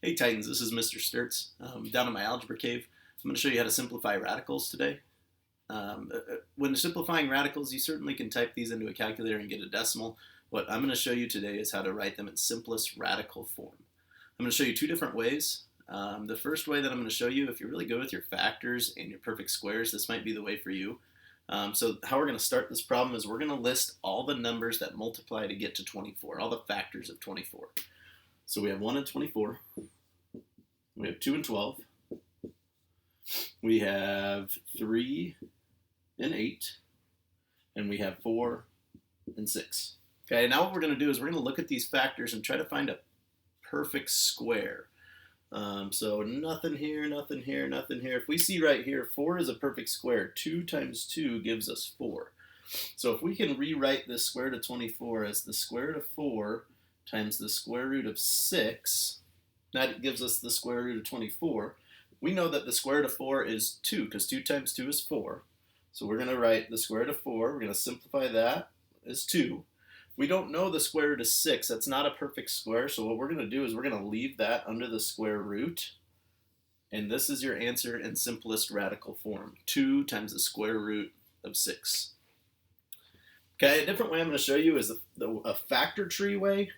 Hey Titans, this is Mr. Sturts. Down in my algebra cave, I'm going to show you how to simplify radicals today. When simplifying radicals, you certainly can type these into a calculator and get a decimal. What I'm going to show you today is how to write them in simplest radical form. I'm going to show you two different ways. The first way that I'm going to show you, if you're really good with your factors and your perfect squares, this might be the way for you. So how we're going to start this problem is we're going to list all the numbers that multiply to get to 24, all the factors of 24. So we have 1 and 24, we have 2 and 12, we have 3 and 8, and we have 4 and 6. Okay, now what we're going to do is we're going to look at these factors and try to find a perfect square. So nothing here, nothing here, nothing here. If we see right here, 4 is a perfect square. 2 times 2 gives us 4. So if we can rewrite this square root of 24 as the square root of 4 times the square root of 6, that gives us the square root of 24. We know that the square root of 4 is 2, because 2 times 2 is 4. So we're going to write the square root of 4. We're going to simplify that as 2. We don't know the square root of 6. That's not a perfect square, so what we're going to do is we're going to leave that under the square root. And this is your answer in simplest radical form. 2 times the square root of 6. Okay, a different way I'm going to show you is a factor tree way.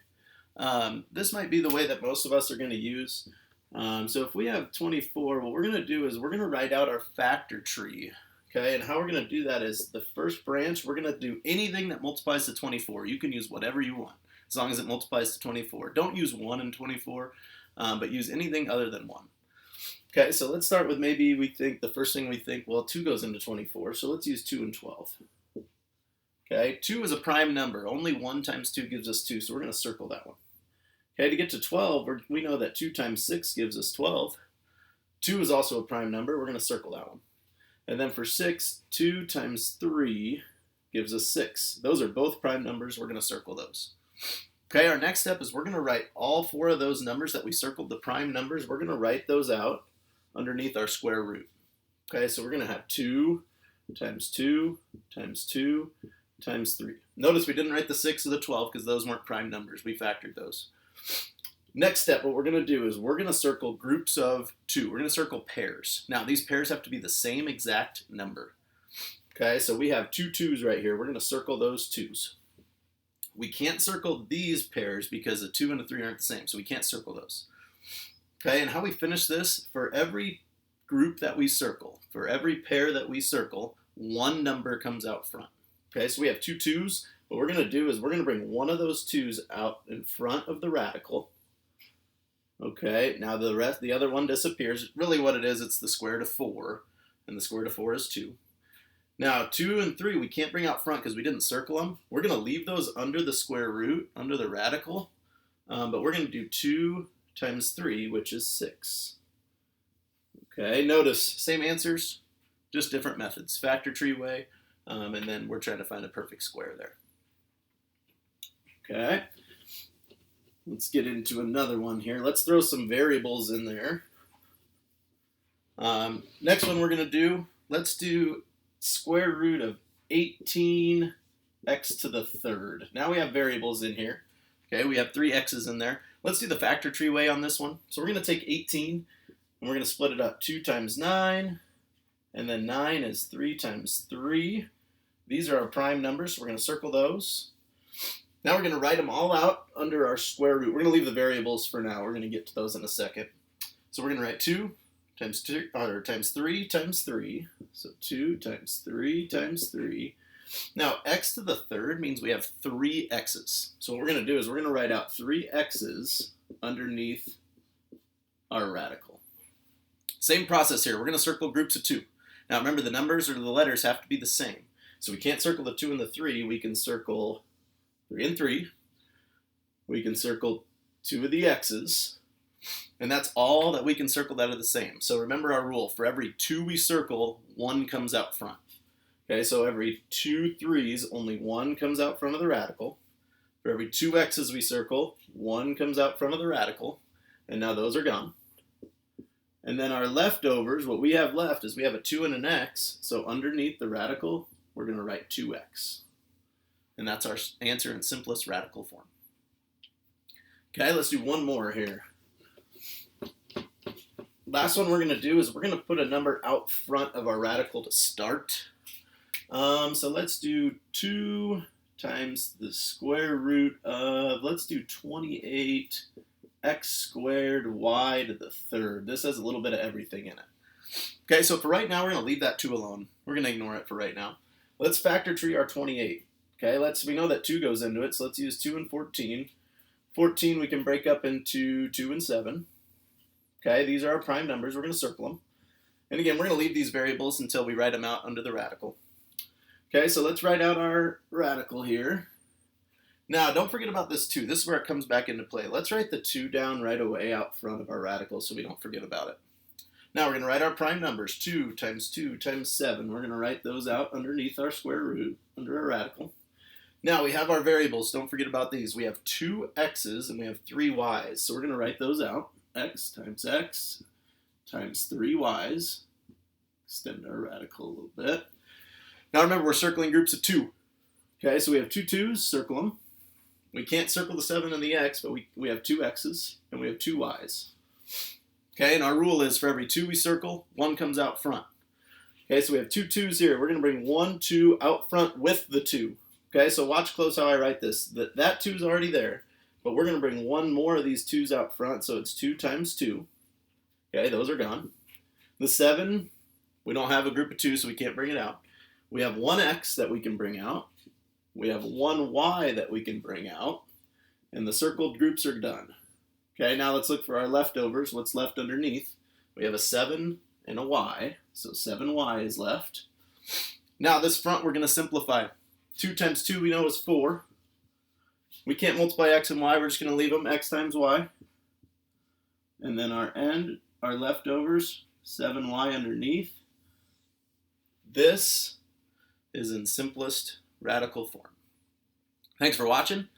This might be the way that most of us are going to use. So if we have 24, what we're going to do is we're going to write out our factor tree. Okay, and how we're going to do that is the first branch, we're going to do anything that multiplies to 24. You can use whatever you want, as long as it multiplies to 24. Don't use 1 and 24, but use anything other than 1. Okay, so let's start with maybe we think, the first thing we think, well, 2 goes into 24, so let's use 2 and 12. Okay, 2 is a prime number. Only 1 times 2 gives us 2, so we're going to circle that one. Okay, to get to 12, we know that 2 times 6 gives us 12. 2 is also a prime number. We're going to circle that one. And then for 6, 2 times 3 gives us 6. Those are both prime numbers. We're going to circle those. Okay, our next step is we're going to write all 4 of those numbers that we circled, the prime numbers. We're going to write those out underneath our square root. Okay, so we're going to have 2 times 2 times 2 times 3. Notice we didn't write the 6 or the 12 because those weren't prime numbers. We factored those. Next step, what we're going to do is we're going to circle groups of 2. We're going to circle pairs. Now, these pairs have to be the same exact number. Okay, so we have 2 2s right here. We're going to circle those 2s. We can't circle these pairs because a 2 and a 3 aren't the same, so we can't circle those. Okay, and how we finish this, for every group that we circle, for every pair that we circle, one number comes out front. Okay, so we have 2 2s. What we're going to do is we're going to bring one of those 2s out in front of the radical. Okay, now the other one disappears. Really what it is, it's the square root of 4, and the square root of 4 is 2. Now 2 and 3 we can't bring out front because we didn't circle them. We're going to leave those under the square root, under the radical, but we're going to do 2 times 3, which is 6. Okay, notice, same answers, just different methods. Factor tree way, and then we're trying to find a perfect square there. Okay. Let's get into another one here. Let's throw some variables in there. Next one we're going to do, let's do square root of 18x to the third. Now we have variables in here. Okay, we have 3 x's in there. Let's do the factor tree way on this one. So we're going to take 18 and we're going to split it up. 2 times 9, and then 9 is 3 times 3. These are our prime numbers, so we're going to circle those. Now we're going to write them all out under our square root. We're going to leave the variables for now. We're going to get to those in a second. So we're going to write 2 times 2, or times 3 times 3. So 2 times 3 times 3. Now x to the third means we have 3 x's. So what we're going to do is we're going to write out 3 x's underneath our radical. Same process here. We're going to circle groups of 2. Now remember, the numbers or the letters have to be the same. So we can't circle the 2 and the 3. We can circle 3 and 3. We can circle 2 of the x's. And that's all that we can circle that are the same. So remember our rule. For every 2 we circle, 1 comes out front. Okay, so every 2 3's, only 1 comes out front of the radical. For every 2 x's we circle, 1 comes out front of the radical. And now those are gone. And then our leftovers, what we have left is we have a 2 and an x. So underneath the radical, we're going to write 2x. And that's our answer in simplest radical form. Okay, let's do one more here. Last one we're going to do is we're going to put a number out front of our radical to start. So let's do 2 times the square root of, let's do 28 x squared y to the third. This has a little bit of everything in it. Okay, so for right now, we're going to leave that 2 alone. We're going to ignore it for right now. Let's factor tree our 28. Okay, we know that 2 goes into it, so let's use 2 and 14. 14 we can break up into 2 and 7. Okay, these are our prime numbers. We're going to circle them. And again, we're going to leave these variables until we write them out under the radical. Okay, so let's write out our radical here. Now, don't forget about this 2. This is where it comes back into play. Let's write the 2 down right away out front of our radical so we don't forget about it. Now, we're going to write our prime numbers. 2 times 7. We're going to write those out underneath our square root, under our radical. Now, we have our variables. Don't forget about these. We have 2 x's and we have 3 y's. So we're going to write those out. X times 3 y's. Extend our radical a little bit. Now remember, we're circling groups of 2. Okay, so we have 2 2's, circle them. We can't circle the 7 and the x, but we have 2 x's and we have 2 y's. Okay, and our rule is for every 2 we circle, 1 comes out front. Okay, so we have 2 2's here. We're going to bring 1 2 out front with the 2. Okay, so watch close how I write this. That 2's already there, but we're going to bring 1 more of these 2's out front, so it's 2 times 2. Okay, those are gone. The 7, we don't have a group of 2, so we can't bring it out. We have 1 x that we can bring out. We have 1 y that we can bring out. And the circled groups are done. Okay, now let's look for our leftovers. What's left underneath? We have a 7 and a y. So 7y is left. Now this front we're going to simplify. 2 times 2 we know is 4. We can't multiply x and y. We're just going to leave them x times y. And then our end, our leftovers, 7y underneath. This is in simplest radical form. Thanks for watching.